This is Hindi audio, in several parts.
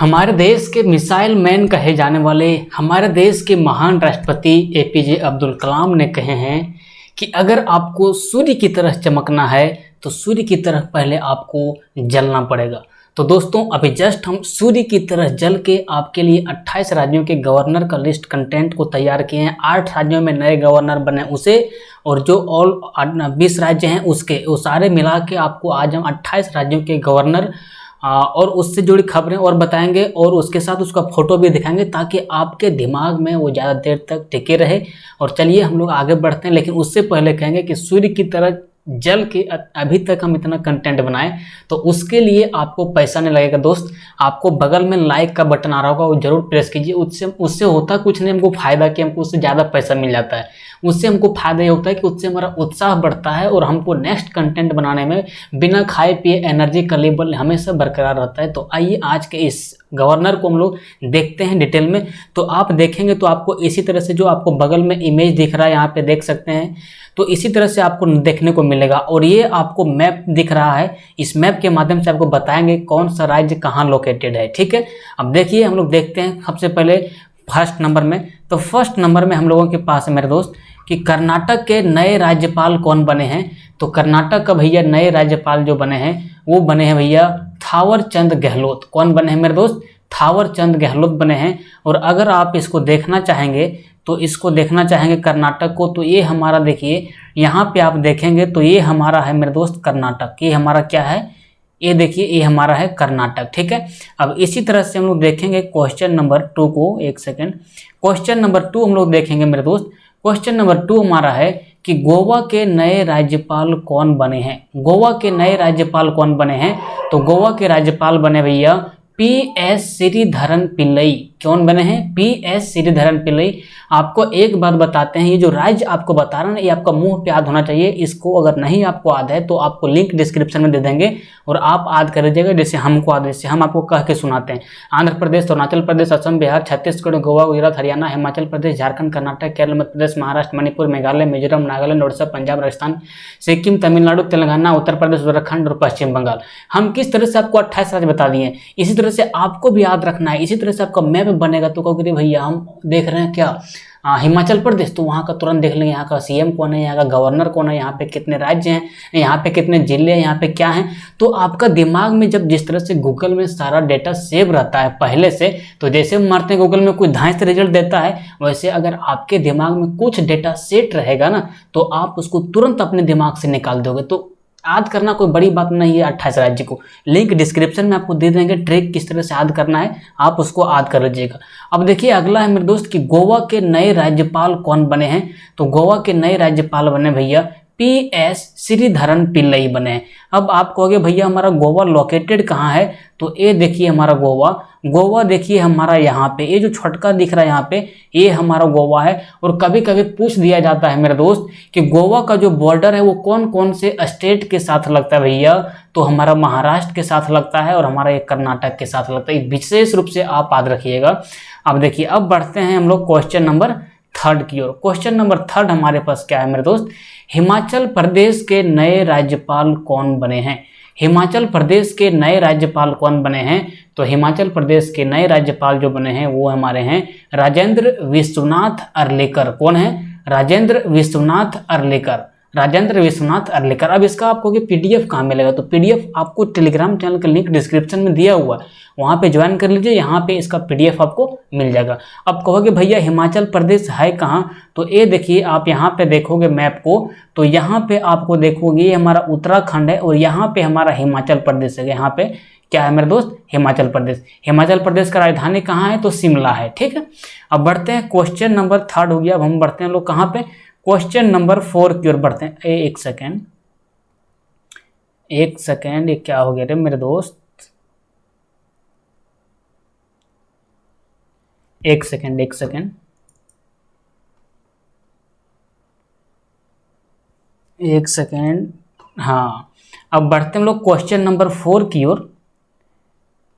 हमारे देश के मिसाइल मैन कहे जाने वाले हमारे देश के महान राष्ट्रपति एपीजे अब्दुल कलाम ने कहे हैं कि अगर आपको सूर्य की तरह चमकना है तो सूर्य की तरह पहले आपको जलना पड़ेगा। तो दोस्तों अभी जस्ट हम सूर्य की तरह जल के आपके लिए 28 राज्यों के गवर्नर का लिस्ट कंटेंट को तैयार किए हैं। 8 राज्यों में नए गवर्नर बने उसे और जो ऑल 20 राज्य हैं उसके वो सारे मिला के आपको आज हम 28 राज्यों के गवर्नर और उससे जुड़ी खबरें और बताएंगे और उसके साथ उसका फोटो भी दिखाएंगे ताकि आपके दिमाग में वो ज़्यादा देर तक टिके रहे। और चलिए हम लोग आगे बढ़ते हैं, लेकिन उससे पहले कहेंगे कि सूर्य की तरह जल के अभी तक हम इतना कंटेंट बनाए तो उसके लिए आपको पैसा नहीं लगेगा। दोस्त आपको बगल में लाइक का बटन आ रहा होगा वो जरूर प्रेस कीजिए। उससे होता कुछ नहीं, हमको फायदा कि हमको उससे ज़्यादा पैसा मिल जाता है। उससे हमको फायदा ये होता है कि उससे हमारा उत्साह बढ़ता है और हमको नेक्स्ट कंटेंट बनाने में बिना खाए पिए एनर्जी का लेवल हमेशा बरकरार रहता है। तो आइए आज के इस गवर्नर को हम लोग देखते हैं डिटेल में। तो आप देखेंगे तो आपको इसी तरह से जो आपको बगल में इमेज दिख रहा है यहाँ पे देख सकते हैं, तो इसी तरह से आपको देखने को मिलेगा। और ये आपको मैप दिख रहा है, इस मैप के माध्यम से आपको बताएंगे कौन सा राज्य कहाँ लोकेटेड है। ठीक है, अब देखिए हम लोग देखते हैं सबसे पहले फर्स्ट नंबर में। तो फर्स्ट नंबर में हम लोगों के पास है मेरे दोस्त कि कर्नाटक के नए राज्यपाल कौन बने हैं। तो कर्नाटक का भैया नए राज्यपाल जो बने हैं वो बने हैं भैया थावर चंद गहलोत। कौन बने हैं मेरे दोस्त? थावर चंद गहलोत बने हैं। और अगर आप इसको देखना चाहेंगे तो इसको देखना चाहेंगे कर्नाटक को, तो ये हमारा देखिए यहाँ पे आप देखेंगे तो ये हमारा है मेरे दोस्त कर्नाटक। ये हमारा क्या है? ये देखिए ये हमारा है कर्नाटक। ठीक है, अब इसी तरह से हम लोग देखेंगे क्वेश्चन नंबर 2 को। एक सेकेंड, क्वेश्चन नंबर 2 हम लोग देखेंगे मेरे दोस्त। क्वेश्चन नंबर 2 हमारा है कि गोवा के नए राज्यपाल कौन बने हैं। गोवा के नए राज्यपाल कौन बने हैं? तो गोवा के राज्यपाल बने भैया पीएस श्रीधरन पिल्लई। कौन बने हैं? पीएस श्रीधरन पिल्लई। आपको एक बात बताते हैं, ये जो राज्य आपको बता रहे हैं ये आपका मुंह पे याद होना चाहिए। इसको अगर नहीं आपको याद है तो आपको लिंक डिस्क्रिप्शन में दे देंगे और आप याद कर लीजिएगा जैसे हमको याद, जैसे हम आपको कह के सुनाते हैं। आंध्र प्रदेश, अरुणाचल प्रदेश, असम, बिहार, छत्तीसगढ़, गोवा, गुजरात, हरियाणा, हिमाचल प्रदेश, झारखंड, कर्नाटक, केरल, मध्य प्रदेश, महाराष्ट्र, मणिपुर, मेघालय, मिजोरम, नागालैंड, उड़ीसा, पंजाब, राजस्थान, सिक्किम, तमिलनाडु, तेलंगाना, उत्तर प्रदेश, उत्तराखंड और पश्चिम बंगाल। हम किस तरह से आपको 28 राज्य बता दिए, इसी तरह से आपको भी याद रखना है। इसी तरह से आपका मैप बनेगा तो कहोगे भैया हम देख रहे हैं क्या हिमाचल प्रदेश, तो वहाँ का तुरंत देख लेंगे यहाँ का सीएम कौन है, यहाँ का गवर्नर कौन है, यहाँ पे कितने राज्य हैं, यहाँ पे कितने जिले हैं, यहाँ पे क्या हैं। तो आपका दिमाग में जब जिस तरह से गूगल में सारा डेटा सेव रहता है पहले से, तो जैसे हम मारते हैं गूगल में कोई धांस से रिजल्ट देता है, वैसे अगर आपके दिमाग में कुछ डेटा सेट रहेगा ना तो आप उसको तुरंत अपने दिमाग से निकाल दोगे। तो याद करना कोई बड़ी बात नहीं है 28 राज्य को। लिंक डिस्क्रिप्शन में आपको दे देंगे, ट्रिक किस तरह से याद करना है आप उसको याद कर लीजिएगा। अब देखिए अगला है मेरे दोस्त कि गोवा के नए राज्यपाल कौन बने हैं। तो गोवा के नए राज्यपाल बने भैया पीएस श्रीधरन पिल्लई बने हैं। अब आप कहोगे भैया हमारा गोवा लोकेटेड कहाँ है, तो ये देखिए हमारा गोवा देखिए हमारा यहाँ पे, ये जो छोटका दिख रहा है यहाँ पे ये हमारा गोवा है। और कभी कभी पूछ दिया जाता है मेरे दोस्त कि गोवा का जो बॉर्डर है वो कौन कौन से स्टेट के साथ लगता है भैया, तो हमारा महाराष्ट्र के साथ लगता है और हमारा एक कर्नाटक के साथ लगता है। विशेष रूप से आप याद रखिएगा। अब देखिए अब बढ़ते हैं हम लोग क्वेश्चन नंबर 3 की ओर। क्वेश्चन नंबर 3 हमारे पास क्या है मेरे दोस्त? हिमाचल प्रदेश के नए राज्यपाल कौन बने हैं। हिमाचल प्रदेश के नए राज्यपाल कौन बने हैं? तो हिमाचल प्रदेश के नए राज्यपाल जो बने हैं वो हमारे हैं राजेंद्र विश्वनाथ अर्लेकर। कौन है? राजेंद्र विश्वनाथ अर्लेकर। राजेंद्र विश्वनाथ अर्लेकर। अब इसका आपको पीडीएफ कहाँ मिलेगा, तो पीडीएफ आपको टेलीग्राम चैनल का लिंक डिस्क्रिप्शन में दिया हुआ है, वहाँ पे ज्वाइन कर लीजिए, यहाँ पे इसका पीडीएफ आपको मिल जाएगा। अब कहोगे भैया हिमाचल प्रदेश है कहाँ, तो ये देखिए आप यहाँ पे देखोगे मैप को तो यहाँ पे आपको देखोगे ये हमारा उत्तराखंड है और यहाँ पे हमारा हिमाचल प्रदेश है। यहाँ पे क्या है मेरे दोस्त? हिमाचल प्रदेश। हिमाचल प्रदेश का राजधानी कहाँ है, तो शिमला है। ठीक है, अब बढ़ते हैं क्वेश्चन नंबर 3 हो गया। अब हम बढ़ते हैं लोग कहाँ पे? क्वेश्चन नंबर 4 की ओर बढ़ते हैं। एक सेकेंड ये क्या हो गया रे मेरे दोस्त? एक सेकेंड हाँ, अब बढ़ते हैं हम लोग क्वेश्चन नंबर 4 की ओर।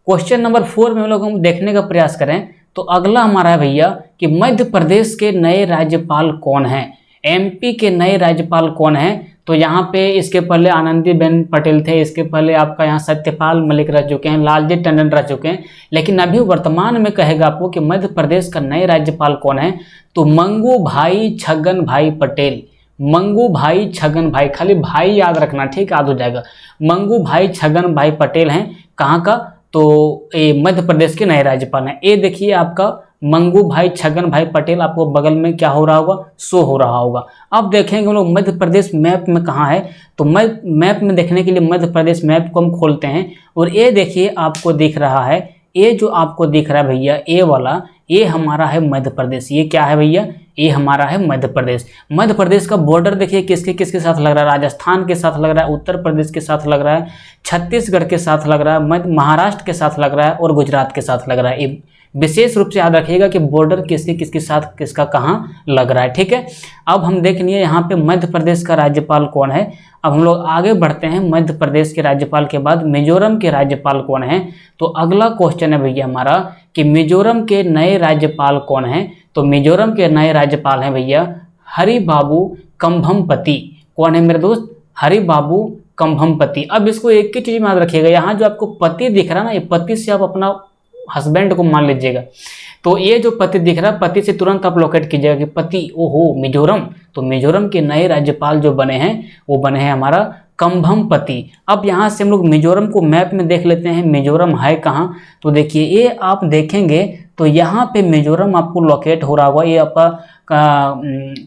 क्वेश्चन नंबर 4 में हम लोग देखने का प्रयास करें तो अगला हमारा है भैया कि मध्य प्रदेश के नए राज्यपाल कौन हैं। एमपी के नए राज्यपाल कौन हैं, तो यहाँ पे इसके पहले आनंदीबेन पटेल थे, इसके पहले आपका यहाँ सत्यपाल मलिक रह चुके हैं, लालजी टंडन रह चुके हैं। लेकिन अभी वर्तमान में कहेगा आपको कि मध्य प्रदेश का नए राज्यपाल कौन है, तो मंगू भाई छगन भाई पटेल। मंगू भाई छगन भाई, खाली भाई याद रखना, ठीक, याद हो जाएगा। मंगू भाई छगन भाई पटेल हैं, कहाँ का, तो ये मध्य प्रदेश के नए राज्यपाल हैं। ये देखिए आपका मंगू भाई छगन भाई पटेल, आपको बगल में क्या हो रहा होगा, शो हो रहा होगा। अब देखेंगे हम लोग मध्य प्रदेश मैप में कहाँ है, तो मैप में देखने के लिए मध्य प्रदेश मैप को हम खोलते हैं और ये देखिए आपको दिख रहा है, ये जो आपको दिख रहा है भैया, ये वाला, ये हमारा है मध्य प्रदेश। ये क्या है भैया, ये हमारा है मध्य प्रदेश। मध्य प्रदेश का बॉर्डर देखिए किसके किसके साथ लग रहा है, राजस्थान के साथ लग रहा है, उत्तर प्रदेश के साथ लग रहा है, छत्तीसगढ़ के साथ लग रहा है, महाराष्ट्र के साथ लग रहा है और गुजरात के साथ लग रहा है। ये विशेष रूप से याद रखिएगा कि बॉर्डर किसके किसके साथ किसका कहाँ लग रहा है, ठीक है। अब हम देख लिए यहाँ पे मध्य प्रदेश का राज्यपाल कौन है। अब हम लोग आगे बढ़ते हैं, मध्य प्रदेश के राज्यपाल के बाद मिजोरम के राज्यपाल कौन है। तो अगला क्वेश्चन है भैया हमारा कि मिजोरम के नए राज्यपाल कौन है। तो मिजोरम के नए राज्यपाल हैं भैया हरिबाबू कंभमपति। कौन है मेरे दोस्त, हरिबाबू कंभमपति। अब इसको एक ही चीज में याद रखिएगा, यहाँ जो आपको पति दिख रहा है ना, ये पति से आप अपना हस्बैंड को मान लीजिएगा। तो ये जो पति दिख रहा है, पति से तुरंत आप लोकेट कीजिएगा कि पति, ओहो मिजोरम। तो मिजोरम के नए राज्यपाल जो बने हैं वो बने हैं हमारा कंभमपति। अब यहाँ से हम लोग मिजोरम को मैप में देख लेते हैं, मिजोरम है कहाँ। तो देखिए ये आप देखेंगे तो यहाँ पे मिजोरम आपको लोकेट हो रहा होगा, ये आपका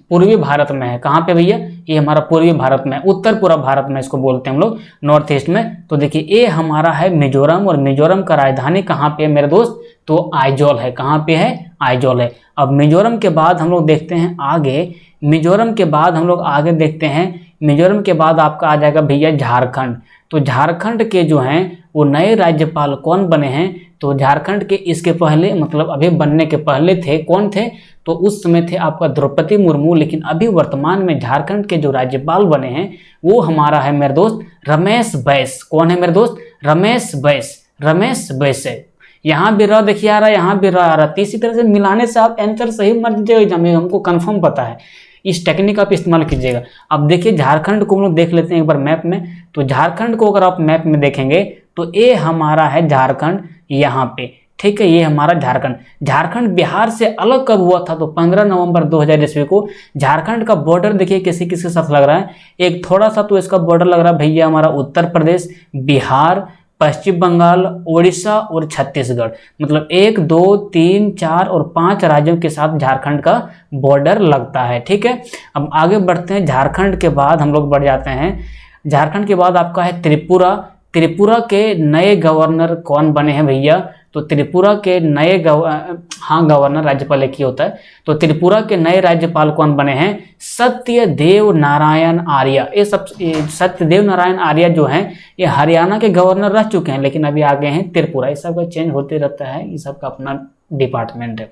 पूर्वी भारत में है। कहाँ पे भैया, ये हमारा पूर्वी भारत में, उत्तर पूर्व भारत में इसको बोलते हैं हम लोग, नॉर्थ ईस्ट में। तो देखिए ये हमारा है मिजोरम और मिजोरम का राजधानी कहाँ पे है मेरे दोस्त, तो आइजोल है। कहाँ पे है, आइजोल है। अब मिजोरम के बाद हम लोग देखते हैं आगे, मिजोरम के बाद हम लोग आगे देखते हैं, मिजोरम के बाद आपका आ जाएगा भैया झारखंड। तो झारखंड के जो हैं वो नए राज्यपाल कौन बने हैं, तो झारखंड के इसके पहले मतलब अभी बनने के पहले थे, कौन थे, तो उस समय थे आपका द्रौपदी मुर्मू। लेकिन अभी वर्तमान में झारखंड के जो राज्यपाल बने हैं वो हमारा है मेरे दोस्त रमेश बैस। कौन है मेरे दोस्त, रमेश बैस, रमेश बैस है। यहाँ भी रह देखिए आ रहा है, यहाँ भी रह आ रहा है। इसी तरह से मिलाने से आप आंसर सही मर जाएगा, हमको कंफर्म पता है। इस टेक्निक आप इस्तेमाल कीजिएगा। अब देखिए झारखंड को हम लोग देख लेते हैं एक बार मैप में। तो झारखंड को अगर आप मैप में देखेंगे तो ये हमारा है झारखंड यहाँ पे, ठीक है, ये हमारा झारखंड। झारखंड बिहार से अलग कब हुआ था, तो 15 नवंबर 2000 ईस्वी को। झारखंड का बॉर्डर देखिए किसी किसके साथ लग रहा है, एक थोड़ा सा तो इसका बॉर्डर लग रहा है भैया हमारा उत्तर प्रदेश, बिहार, पश्चिम बंगाल, उड़ीसा और छत्तीसगढ़। मतलब 1, 2, 3, 4 और 5 राज्यों के साथ झारखंड का बॉर्डर लगता है, ठीक है। अब आगे बढ़ते हैं, झारखंड के बाद हम लोग बढ़ जाते हैं, झारखंड के बाद आपका है त्रिपुरा। त्रिपुरा के नए गवर्नर कौन बने हैं भैया, तो त्रिपुरा के नए गवर्नर राज्यपाल एक ही होता है। तो त्रिपुरा के नए राज्यपाल कौन बने हैं, सत्यदेव नारायण आर्य। ये सब सत्यदेव नारायण आर्य जो हैं ये हरियाणा के गवर्नर रह चुके हैं, लेकिन अभी आ गए हैं त्रिपुरा। ये सब का चेंज होते रहता है, ये सब का अपना डिपार्टमेंट है।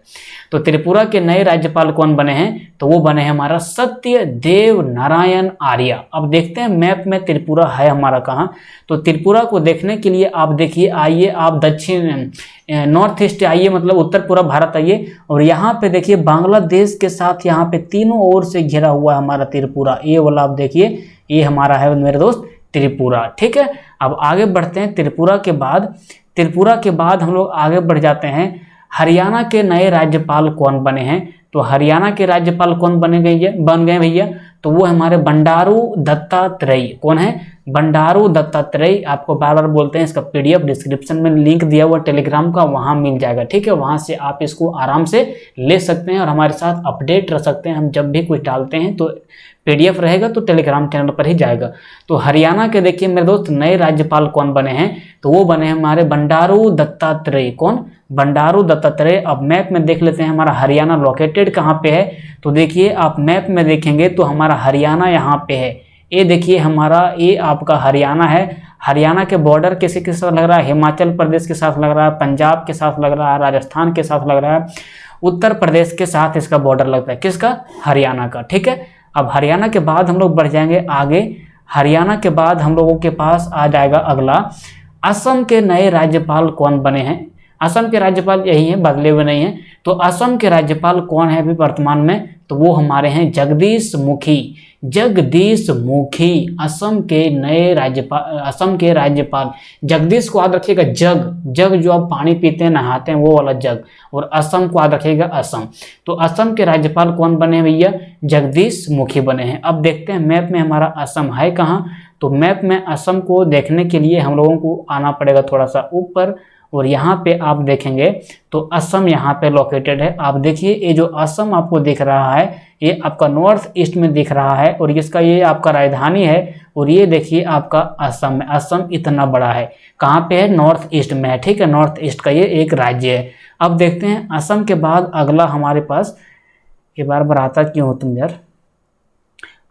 तो त्रिपुरा के नए राज्यपाल कौन बने हैं, तो वो बने हैं हमारा सत्यदेव नारायण आर्य। अब देखते हैं मैप में त्रिपुरा है हमारा कहाँ। तो त्रिपुरा को देखने के लिए आप देखिए, आइए आप दक्षिण नॉर्थ ईस्ट आइए, मतलब उत्तर पूर्व भारत आइए, और यहाँ पे देखिए बांग्लादेश के साथ यहाँ पे तीनों ओर से घिरा हुआ है हमारा त्रिपुरा। ये वाला आप देखिए, ये हमारा है मेरे दोस्त त्रिपुरा, ठीक है। अब आगे बढ़ते हैं, त्रिपुरा के बाद हम लोग आगे बढ़ जाते हैं, हरियाणा के नए राज्यपाल कौन बने हैं। तो हरियाणा के राज्यपाल कौन बन गए भैया, तो वो हमारे बंडारू दत्तात्रेय। कौन है, बंडारू दत्तात्रेय। आपको बार बार बोलते हैं, इसका पीडीएफ डिस्क्रिप्शन में लिंक दिया हुआ टेलीग्राम का, वहां मिल जाएगा, ठीक है। वहां से आप इसको आराम से ले सकते हैं और हमारे साथ अपडेट रह सकते हैं। हम जब भी कुछ डालते हैं तो पीडीएफ रहेगा तो टेलीग्राम चैनल पर ही जाएगा। तो हरियाणा के देखिए मेरे दोस्त नए राज्यपाल कौन बने हैं, तो वो बने हैं हमारे बंडारू दत्तात्रेय। कौन, बंडारू दत्तात्रेय। अब मैप में देख लेते हैं हमारा हरियाणा लोकेटेड कहाँ पे है। तो देखिए आप मैप में देखेंगे तो हमारा हरियाणा यहाँ पे है। ये देखिए हमारा, ये आपका हरियाणा है। हरियाणा के बॉर्डर किसी के साथ लग रहा है, हिमाचल प्रदेश के साथ लग रहा है, पंजाब के साथ लग रहा है, राजस्थान के साथ लग रहा है, उत्तर प्रदेश के साथ इसका बॉर्डर लगता है। किसका, हरियाणा का, ठीक है। अब हरियाणा के बाद हम लोग बढ़ जाएंगे आगे। हरियाणा के बाद हम लोगों के पास आ जाएगा अगला, असम के नए राज्यपाल कौन बने हैं। असम के राज्यपाल यही है, बदले हुए नहीं है। तो असम के राज्यपाल कौन है अभी वर्तमान में, तो तो वो हमारे हैं जगदीश मुखी। जगदीश मुखी असम के नए राज्यपाल, असम के राज्यपाल। जगदीश को याद रखिएगा, जग, जग जो आप पानी पीते हैं नहाते हैं वो वाला जग, और असम को याद रखिएगा असम। तो असम के राज्यपाल कौन बने हैं भैया? जगदीश मुखी बने हैं। अब देखते हैं मैप में हमारा असम है कहाँ। तो मैप में असम को देखने के लिए हम लोगों को आना पड़ेगा थोड़ा सा ऊपर, और यहाँ पे आप देखेंगे तो असम यहाँ पे लोकेटेड है। आप देखिए ये जो असम आपको दिख रहा है ये आपका नॉर्थ ईस्ट में दिख रहा है, और इसका ये आपका राजधानी है। और ये देखिए आपका असम है। असम इतना बड़ा है, कहाँ पे है? नॉर्थ ईस्ट में है, ठीक है। नॉर्थ ईस्ट का ये एक राज्य है। अब देखते हैं असम के बाद अगला हमारे पास, ये बार बार आता क्यों हो तुम यार।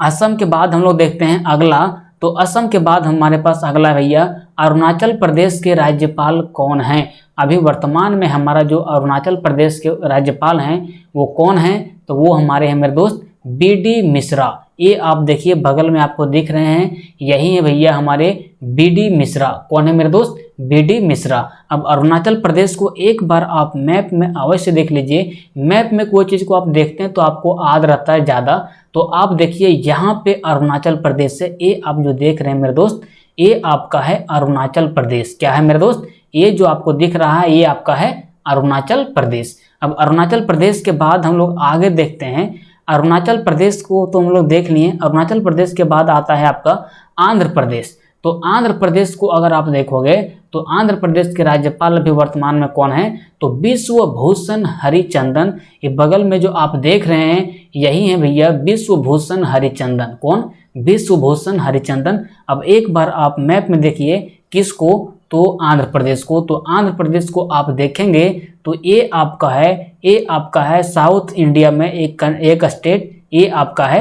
असम के बाद हम लोग देखते हैं अगला, तो असम के बाद हमारे पास अगला भैया अरुणाचल प्रदेश के राज्यपाल कौन हैं? अभी वर्तमान में हमारा जो अरुणाचल प्रदेश के राज्यपाल हैं वो कौन हैं? तो वो हमारे हैं मेरे दोस्त बीडी मिश्रा। ये आप देखिए बगल में आपको दिख रहे हैं, यही है भैया हमारे बीडी मिश्रा। कौन है मेरे दोस्त? बीडी मिश्रा। अब अरुणाचल प्रदेश को एक बार आप मैप में अवश्य देख लीजिए। मैप में कोई चीज़ को आप देखते हैं तो आपको याद रहता है ज़्यादा। तो आप देखिए यहाँ पे अरुणाचल प्रदेश से, ये आप जो देख रहे हैं मेरे दोस्त, ये आपका है अरुणाचल प्रदेश। क्या है मेरे दोस्त? ये जो आपको दिख रहा है ये आपका है अरुणाचल प्रदेश। अब अरुणाचल प्रदेश के बाद हम लोग आगे देखते हैं। अरुणाचल प्रदेश को तो हम लोग देख लिए। अरुणाचल प्रदेश के बाद आता है आपका आंध्र प्रदेश। तो आंध्र प्रदेश को अगर आप देखोगे तो आंध्र प्रदेश के राज्यपाल अभी वर्तमान में कौन है? तो विश्वभूषण हरिचंदन। ये बगल में जो आप देख रहे हैं यही है भैया विश्वभूषण हरिचंदन। कौन? विश्वभूषण हरिचंदन। अब एक बार आप मैप में देखिए किसको? तो आंध्र प्रदेश को। तो आंध्र प्रदेश को आप देखेंगे तो ये आपका है साउथ इंडिया में एक स्टेट, ये आपका है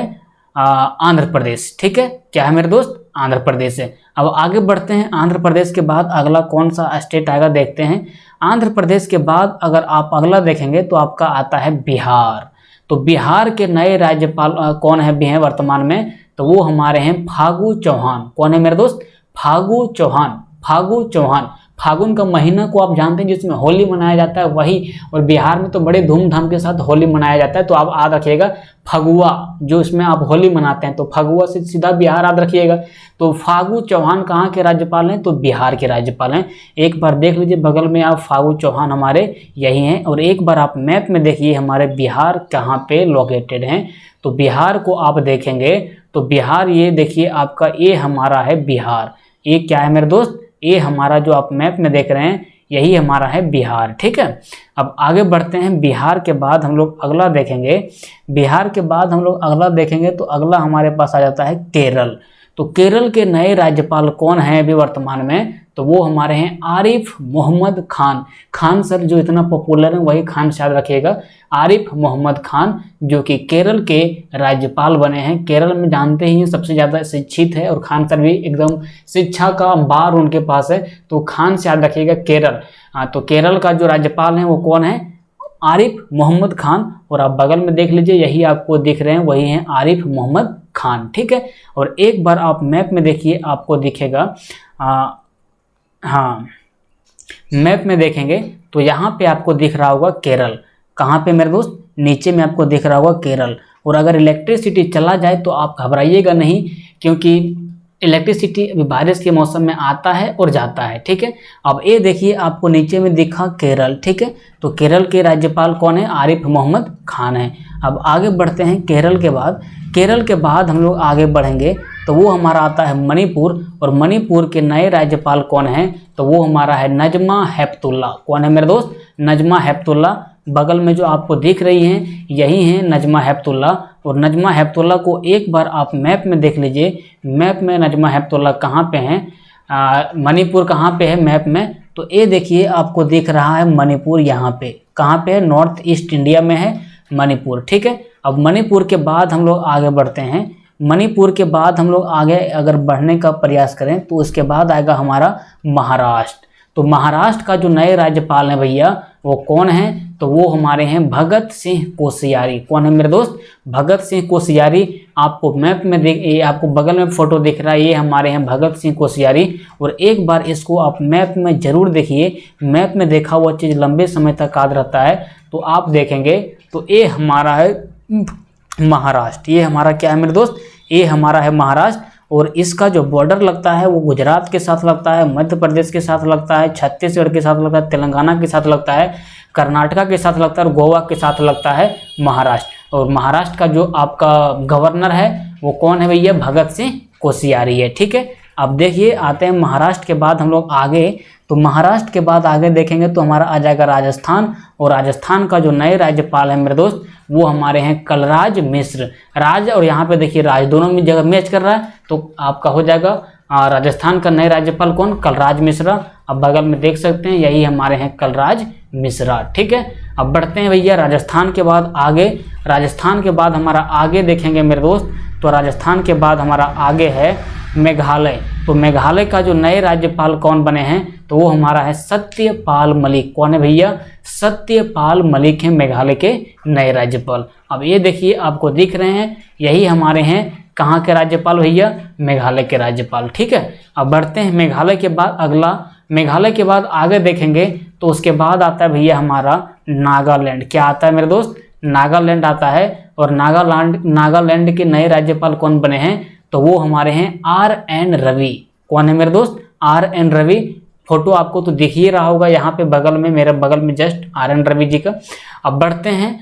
आंध्र प्रदेश, ठीक है। क्या है मेरे दोस्त? आंध्र प्रदेश है। अब आगे बढ़ते हैं। आंध्र प्रदेश के बाद अगला कौन सा स्टेट आएगा देखते हैं। आंध्र प्रदेश के बाद अगर आप अगला देखेंगे तो आपका आता है बिहार। तो बिहार के नए राज्यपाल कौन है भी हैं वर्तमान में? तो वो हमारे हैं फागू चौहान। कौन है मेरे दोस्त? फागू चौहान। फागू चौहान। फागुन का महीना को आप जानते हैं जिसमें होली मनाया जाता है वही, और बिहार में तो बड़े धूमधाम के साथ होली मनाया जाता है। तो आप याद रखिएगा फगुआ, जो इसमें आप होली मनाते हैं, तो फगुआ से सीधा बिहार याद रखिएगा। तो फागू चौहान कहाँ के राज्यपाल हैं? तो बिहार के राज्यपाल हैं। एक बार देख लीजिए बगल में आप, फागू चौहान हमारे यही हैं। और एक बार आप मैप में देखिए हमारे बिहार कहाँ पे लोकेटेड हैं। तो बिहार को आप देखेंगे तो बिहार, ये देखिए आपका ये हमारा है बिहार। ये क्या है मेरे दोस्त? ये हमारा जो आप मैप में देख रहे हैं यही हमारा है बिहार, ठीक है। अब आगे बढ़ते हैं। बिहार के बाद हम लोग अगला देखेंगे। बिहार के बाद हम लोग अगला देखेंगे तो अगला हमारे पास आ जाता है केरल। तो केरल के नए राज्यपाल कौन हैं अभी वर्तमान में? तो वो हमारे हैं आरिफ मोहम्मद खान। खान सर जो इतना पॉपुलर है वही खान से याद रखिएगा। आरिफ मोहम्मद खान जो कि केरल के राज्यपाल बने हैं। केरल में जानते ही सबसे ज़्यादा शिक्षित है, और खान सर भी एकदम शिक्षा का अंबार उनके पास है। तो खान से याद रखिएगा केरल। तो केरल का जो राज्यपाल है वो कौन है? आरिफ मोहम्मद खान। और आप बगल में देख लीजिए यही आपको दिख रहे हैं वही हैं आरिफ मोहम्मद खान, ठीक है। और एक बार आप मैप में देखिए आपको दिखेगा, हाँ मैप में देखेंगे तो यहाँ पे आपको दिख रहा होगा केरल। कहाँ पे मेरे दोस्त? नीचे में आपको दिख रहा होगा केरल। और अगर इलेक्ट्रिसिटी चला जाए तो आप घबराइएगा नहीं, क्योंकि इलेक्ट्रिसिटी अभी बारिश के मौसम में आता है और जाता है, ठीक है। अब ये देखिए आपको नीचे में दिखा केरल, ठीक है। तो केरल के राज्यपाल कौन है? आरिफ मोहम्मद खान है। अब आगे बढ़ते हैं। केरल के बाद हम लोग आगे बढ़ेंगे तो वो हमारा आता है मणिपुर। और मणिपुर के नए राज्यपाल कौन हैं? तो वो हमारा है नजमा हेपतुल्ला। कौन है मेरे दोस्त? नजमा हेपतुल्ला। बगल में जो आपको दिख रही हैं यही हैं नजमा हेपतुल्ला। और नजमा हेपतुल्ला को एक बार आप मैप में देख लीजिए। मैप में नजमा हेपतुल्ला कहाँ पे हैं? मणिपुर कहाँ पे है मैप में? तो ये देखिए आपको दिख रहा है मणिपुर यहाँ पे। कहाँ पे है? नॉर्थ ईस्ट इंडिया में है मणिपुर, ठीक है। अब मणिपुर के बाद हम लोग आगे बढ़ते हैं। मणिपुर के बाद हम लोग आगे अगर बढ़ने का प्रयास करें तो उसके बाद आएगा हमारा महाराष्ट्र। तो महाराष्ट्र का जो नए राज्यपाल हैं भैया वो कौन हैं? तो वो हमारे हैं भगत सिंह कोश्यारी। कौन है मेरे दोस्त? भगत सिंह कोश्यारी। आपको मैप में ये आपको बगल में फोटो दिख रहा है, ये हमारे हैं भगत सिंह कोश्यारी। और एक बार इसको आप मैप में जरूर देखिए। मैप में देखा हुआ चीज़ लंबे समय तक याद रहता है। तो आप देखेंगे तो ये हमारा है महाराष्ट्र। ये हमारा क्या है मेरे दोस्त, ये हमारा है महाराष्ट्र। और इसका जो बॉर्डर लगता है वो गुजरात के साथ लगता है, मध्य प्रदेश के साथ लगता है, छत्तीसगढ़ के साथ लगता है, तेलंगाना के साथ लगता है, कर्नाटका के साथ लगता है और गोवा के साथ लगता है महाराष्ट्र। और महाराष्ट्र का जो आपका गवर्नर है वो कौन है भैया, भगत सिंह कोश्यारी है। ठीक है, अब देखिए आते हैं महाराष्ट्र के बाद हम लोग आगे, तो महाराष्ट्र के बाद आगे देखेंगे तो हमारा आ जाएगा राजस्थान। और राजस्थान का जो नए राज्यपाल है मेरे दोस्त वो हमारे हैं कलराज मिश्र। राज और यहाँ पे देखिए राज दोनों में जगह मैच कर रहा है, तो आपका हो जाएगा राजस्थान का नए राज्यपाल कौन, कलराज मिश्रा। अब बगल में देख सकते हैं यही हमारे हैं कलराज मिश्रा। ठीक है, अब बढ़ते हैं भैया राजस्थान के बाद आगे। राजस्थान के बाद हमारा आगे देखेंगे मेरे दोस्त, तो राजस्थान के बाद हमारा आगे है मेघालय। तो मेघालय का जो नए राज्यपाल कौन बने हैं, तो वो हमारा है सत्यपाल मलिक। कौन है भैया, सत्यपाल मलिक है मेघालय के नए राज्यपाल। अब ये देखिए आपको दिख रहे हैं यही हमारे हैं कहाँ के राज्यपाल भैया, मेघालय के राज्यपाल। ठीक है, अब बढ़ते हैं मेघालय के बाद अगला, मेघालय के बाद आगे देखेंगे तो उसके बाद आता है भैया हमारा नागालैंड। क्या आता है मेरे दोस्त, नागालैंड आता है। और नागालैंड के नए राज्यपाल कौन बने हैं, तो वो हमारे हैं RN रवि। कौन है मेरे दोस्त, RN रवि। फोटो आपको तो दिख ही रहा होगा यहाँ पे बगल में, मेरे बगल में जस्ट RN रवि जी का। अब बढ़ते हैं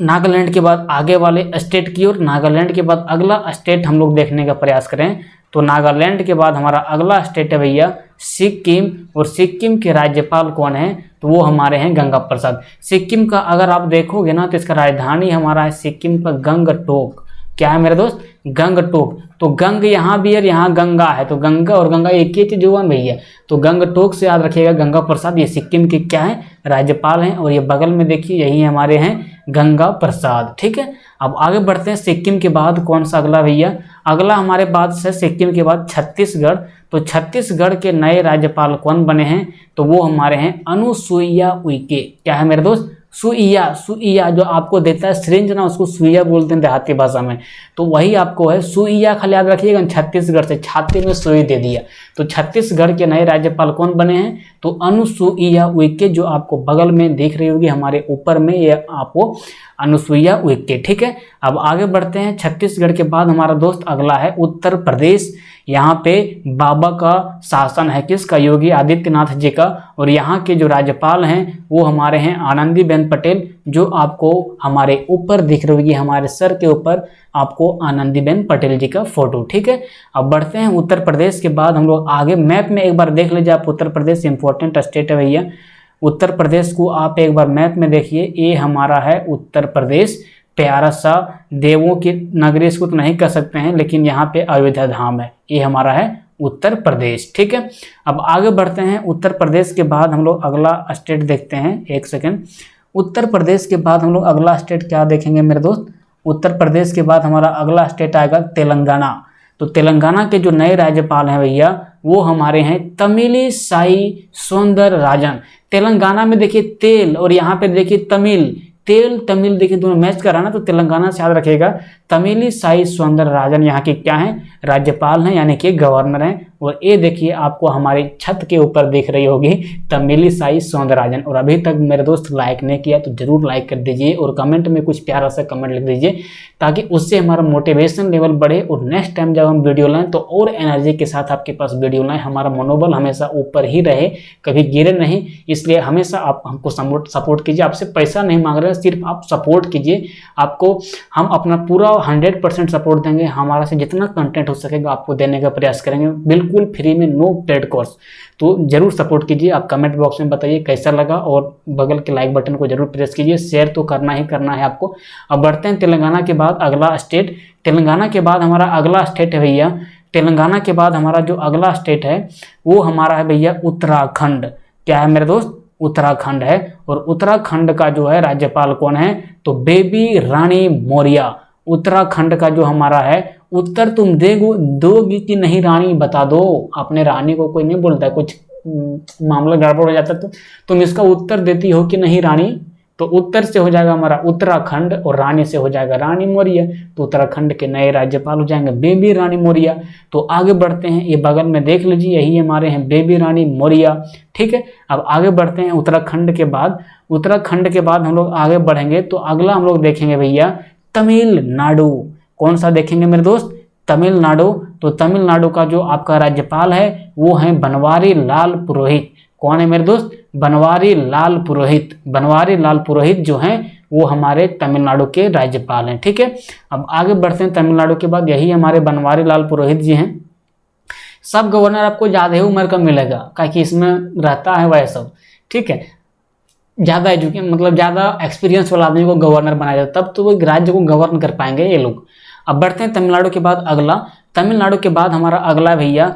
नागालैंड के बाद आगे वाले स्टेट की ओर। नागालैंड के बाद अगला स्टेट हम लोग देखने का प्रयास करें, तो नागालैंड के बाद हमारा अगला स्टेट है भैया सिक्किम। और सिक्किम के राज्यपाल कौन है, तो वो हमारे हैं गंगा प्रसाद। सिक्किम का अगर आप देखोगे ना तो इसका राजधानी हमारा है सिक्किम का गंगटोक। क्या है मेरे दोस्त, गंगटोक। तो गंग यहाँ भी है, यहाँ गंगा है, तो गंगा और गंगा एक ही चीज हुआ भैया। तो गंगटोक से याद रखिएगा गंगा प्रसाद, ये सिक्किम के क्या है, राज्यपाल हैं। और ये बगल में देखिए यही हमारे हैं गंगा प्रसाद। ठीक है, अब आगे बढ़ते हैं। सिक्किम के बाद कौन सा अगला भैया, अगला हमारे बाद से सिक्किम के बाद छत्तीसगढ़। तो छत्तीसगढ़ के नए राज्यपाल कौन बने हैं, तो वो हमारे हैं अनुसुईया उइके। क्या है मेरे दोस्त, सुइया जो आपको देता है सिरिंज ना, उसको सुइया बोलते हैं देहाती भाषा में, तो वही आपको है सुइया। खाली याद रखिएगा, छत्तीसगढ़ से छाती में सुई दे दिया। तो छत्तीसगढ़ के नए राज्यपाल कौन बने हैं, तो अनुसुईया उइके, जो आपको बगल में देख रही होगी हमारे ऊपर में, ये आपको अनुसुईया उइके। ठीक है, अब आगे बढ़ते हैं। छत्तीसगढ़ के बाद हमारा दोस्त अगला है उत्तर प्रदेश। यहाँ पे बाबा का शासन है, किसका, योगी आदित्यनाथ जी का। और यहाँ के जो राज्यपाल हैं वो हमारे हैं आनंदीबेन पटेल, जो आपको हमारे ऊपर दिख रही होगी, हमारे सर के ऊपर आपको आनंदीबेन पटेल जी का फोटो। ठीक है, अब बढ़ते हैं उत्तर प्रदेश के बाद हम लोग आगे। मैप में एक बार देख लीजिए आप, उत्तर प्रदेश इंपॉर्टेंट स्टेट है भैया। उत्तर प्रदेश को आप एक बार मैप में देखिए, ये हमारा है उत्तर प्रदेश, प्यारा सा देवों की नगरी इसको तो नहीं कह सकते हैं, लेकिन यहाँ पे अयोध्या धाम है, ये हमारा है उत्तर प्रदेश। ठीक है, अब आगे बढ़ते हैं। उत्तर प्रदेश के बाद हम लोग अगला स्टेट देखते हैं, एक सेकेंड। उत्तर प्रदेश के बाद हम लोग अगला स्टेट क्या देखेंगे मेरे दोस्त, उत्तर प्रदेश के बाद हमारा अगला स्टेट आएगा तेलंगाना। तो तेलंगाना के जो नए राज्यपाल हैं भैया वो हमारे हैं तमिली साई सौंदरराजन। तेलंगाना में देखिए तेल और यहाँ पे देखिए तमिल, तेल तमिल देखिए दोनों मैच कर रहा है ना, तो तेलंगाना से याद रखिएगा तमिली साई सौंदरराजन यहाँ के क्या हैं, राज्यपाल हैं, यानी कि गवर्नर हैं। और ये देखिए आपको हमारी छत के ऊपर दिख रही होगी तमिली साई सौंदरराजन। और अभी तक मेरे दोस्त लाइक नहीं किया तो जरूर लाइक कर दीजिए और कमेंट में कुछ प्यारा सा कमेंट लिख दीजिए, ताकि उससे हमारा मोटिवेशन लेवल बढ़े और नेक्स्ट टाइम जब हम वीडियो लाएं तो और एनर्जी के साथ आपके पास वीडियो लाएं, हमारा मनोबल हमेशा ऊपर ही रहे, कभी गिरे नहीं। इसलिए हमेशा आप हमको सपोर्ट कीजिए। आपसे पैसा नहीं मांग रहे, सिर्फ आप सपोर्ट कीजिए। आपको हम अपना पूरा 100% सपोर्ट देंगे। हमारा से जितना कंटेंट हो सकेगा आपको देने का प्रयास करेंगे, बिल्कुल फ्री में, नो पेड कोर्स। तो जरूर सपोर्ट कीजिए। आप कमेंट बॉक्स में बताइए कैसा लगा और बगल के लाइक बटन को जरूर प्रेस कीजिए। शेयर तो करना ही करना है आपको। अब बढ़ते हैं तेलंगाना के बाद अगला स्टेट। तेलंगाना के बाद हमारा अगला स्टेट है भैया, तेलंगाना के बाद हमारा जो अगला स्टेट है वो हमारा है भैया उत्तराखंड। क्या है मेरे दोस्त, उत्तराखंड है। और उत्तराखंड का जो है राज्यपाल कौन है, तो बेबी रानी मौर्य। उत्तराखंड का जो हमारा है, उत्तर तुम दोगी कि नहीं रानी, बता दो। अपने रानी को कोई नहीं बोलता है, कुछ मामला गड़बड़ हो जाता है तो तुम इसका उत्तर देती हो कि नहीं रानी। तो उत्तर से हो जाएगा हमारा उत्तराखंड और रानी से हो जाएगा रानी मौर्य। तो उत्तराखंड के नए राज्यपाल हो जाएंगे बेबी रानी मौर्य। तो आगे बढ़ते हैं, ये बगल में देख लीजिए यही हमारे हैं बेबी रानी मौर्य। ठीक है, अब आगे बढ़ते हैं उत्तराखंड के बाद। उत्तराखंड के बाद हम लोग आगे बढ़ेंगे तो अगला हम लोग देखेंगे भैया तमिलनाडु। कौन सा देखेंगे मेरे दोस्त? तमिलनाडु। तो तमिलनाडु का जो आपका राज्यपाल है वो है बनवारी लाल पुरोहित। कौन है मेरे दोस्त? बनवारी लाल पुरोहित। बनवारी लाल पुरोहित जो हैं वो हमारे तमिलनाडु के राज्यपाल हैं। ठीक है, अब आगे बढ़ते हैं। तमिलनाडु के बाद यही हमारे बनवारी लाल पुरोहित जी हैं। सब गवर्नर आपको ज़्यादा ही उम्र का मिलेगा, क्योंकि इसमें रहता है वह सब। ठीक है, ज़्यादा एजुकेशन मतलब ज़्यादा एक्सपीरियंस वाला आदमी को गवर्नर बनाया जाता, तब तो वो राज्य को गवर्न कर पाएंगे ये लोग। अब बढ़ते हैं तमिलनाडु के बाद अगला। तमिलनाडु के बाद हमारा अगला भैया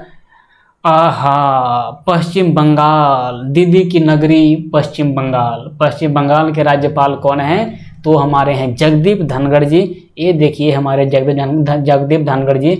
आहा पश्चिम बंगाल, दीदी की नगरी पश्चिम बंगाल। पश्चिम बंगाल के राज्यपाल कौन हैं? तो हमारे हैं जगदीप धनखड़ जी। ये देखिए हमारे जगदीप धनखड़ जी।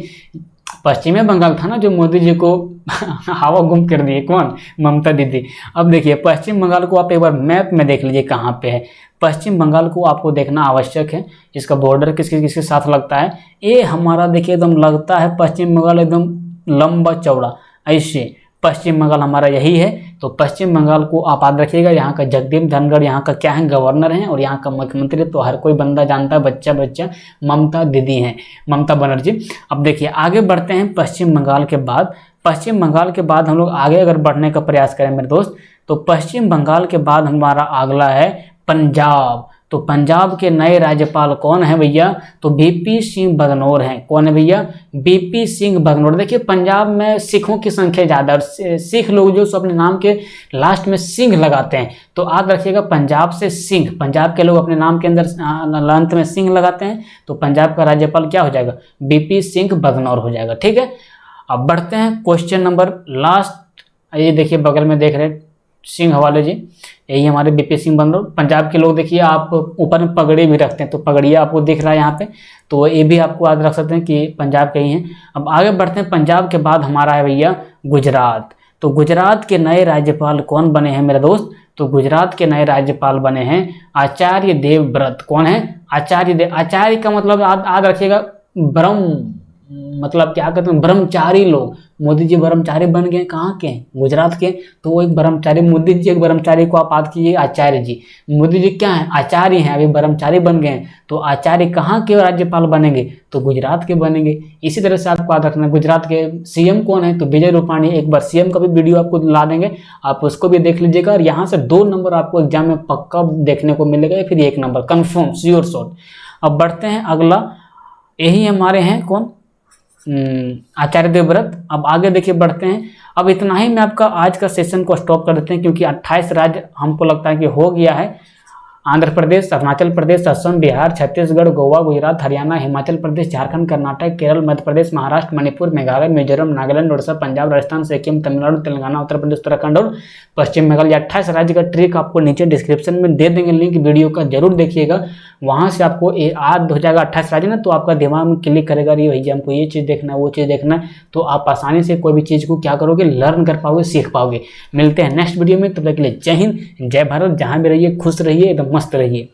पश्चिमी बंगाल था ना जो मोदी जी को हवा गुम कर दिए, कौन? ममता दीदी। अब देखिए पश्चिम बंगाल को आप एक बार मैप में देख लीजिए कहाँ पे है। पश्चिम बंगाल को आपको देखना आवश्यक है, इसका बॉर्डर किसके किसके साथ लगता है। ये हमारा देखिए एकदम लगता है पश्चिम बंगाल एकदम लंबा चौड़ा ऐसे। पश्चिम बंगाल हमारा यही है। तो पश्चिम बंगाल को आप याद रखिएगा। यहाँ का जगदीप धनखड़ यहाँ का क्या है? गवर्नर हैं। और यहाँ का मुख्यमंत्री तो हर कोई बंदा जानता है, बच्चा बच्चा, ममता दीदी हैं, ममता बनर्जी। अब देखिए आगे बढ़ते हैं। पश्चिम बंगाल के बाद, पश्चिम बंगाल के बाद हम लोग आगे अगर बढ़ने का प्रयास करें मेरे दोस्त, तो पश्चिम बंगाल के बाद हमारा अगला है पंजाब। तो पंजाब के नए राज्यपाल कौन है भैया? तो बीपी सिंह बदनौर हैं। कौन है भैया? बीपी सिंह बदनौर। देखिए पंजाब में सिखों की संख्या ज़्यादा, और सिख लोग जो अपने नाम के लास्ट में सिंह लगाते हैं। तो याद रखिएगा पंजाब से सिंह, पंजाब के लोग अपने नाम के अंदर अंत में सिंह लगाते हैं। तो पंजाब का राज्यपाल क्या हो जाएगा? बीपी सिंह बदनौर हो जाएगा। ठीक है, अब बढ़ते हैं क्वेश्चन नंबर लास्ट। ये देखिए बगल में देख रहे हैं सिंह वाले जी, यही हमारे बीपी सिंह बदनौर। पंजाब के लोग देखिए आप ऊपर में पगड़ी भी रखते हैं, तो पगड़िया आपको दिख रहा है यहाँ पे, तो ये भी आपको याद रख सकते हैं कि पंजाब के ही हैं। अब आगे बढ़ते हैं। पंजाब के बाद हमारा है भैया गुजरात। तो गुजरात के नए राज्यपाल कौन बने हैं मेरे दोस्त? तो गुजरात के नए राज्यपाल बने हैं आचार्य देवव्रत। कौन है? आचार्य देव। आचार्य का मतलब याद रखिएगा ब्रह्म, मतलब क्या कहते हैं ब्रह्मचारी लोग। मोदी जी ब्रह्मचारी बन गए, कहाँ के? गुजरात के। तो वो एक ब्रह्मचारी, मोदी जी एक ब्रह्मचारी को आप याद कीजिए आचार्य जी। मोदी जी क्या है? आचार्य हैं, अभी ब्रह्मचारी बन गए हैं। तो आचार्य कहाँ के राज्यपाल बनेंगे? तो गुजरात के बनेंगे। इसी तरह से आपको याद रखना गुजरात के सीएम कौन है? तो विजय रूपाणी। एक बार सीएम का भी वीडियो आपको ला देंगे, आप उसको भी देख लीजिएगा। और यहाँ से 2 नंबर आपको एग्जाम में पक्का देखने को मिलेगा, या फिर 1 नंबर कन्फर्म श्योर शॉट। अब बढ़ते हैं अगला, यही हमारे हैं कौन? आचार्य देवव्रत। अब आगे देखिए बढ़ते हैं। अब इतना ही मैं आपका आज का सेशन को स्टॉप कर देते हैं, क्योंकि 28 राज्य हमको लगता है कि हो गया है। आंध्र प्रदेश, अरुणाचल प्रदेश, असम, बिहार, छत्तीसगढ़, गोवा, गुजरात, हरियाणा, हिमाचल प्रदेश, झारखंड, कर्नाटक, केरल, मध्य प्रदेश, महाराष्ट्र, मणिपुर, मेघालय, मिजोरम, नागालैंड, उड़ीसा, पंजाब, राजस्थान, सिक्किम, तमिलनाडु, तेलंगाना, उत्तर प्रदेश, उत्तराखंड और पश्चिम बंगाल। ये 28 राज्य का ट्रिक आपको नीचे डिस्क्रिप्शन में दे देंगे लिंक, वीडियो का जरूर देखिएगा। वहाँ से आपको याद हो जाएगा 28 राज्य ना, तो आपका दिमाग में क्लिक करेगा अरे भैया हमको ये चीज़ देखना है, वो चीज़ देखना है। तो आप आसानी से कोई भी चीज़ को क्या करोगे? लर्न कर पाओगे, सीख पाओगे। मिलते हैं नेक्स्ट वीडियो में, तब तक के लिए जय हिंद, जय भारत। जहाँ भी रहिए खुश रहिए, एकदम मस्त रहिए।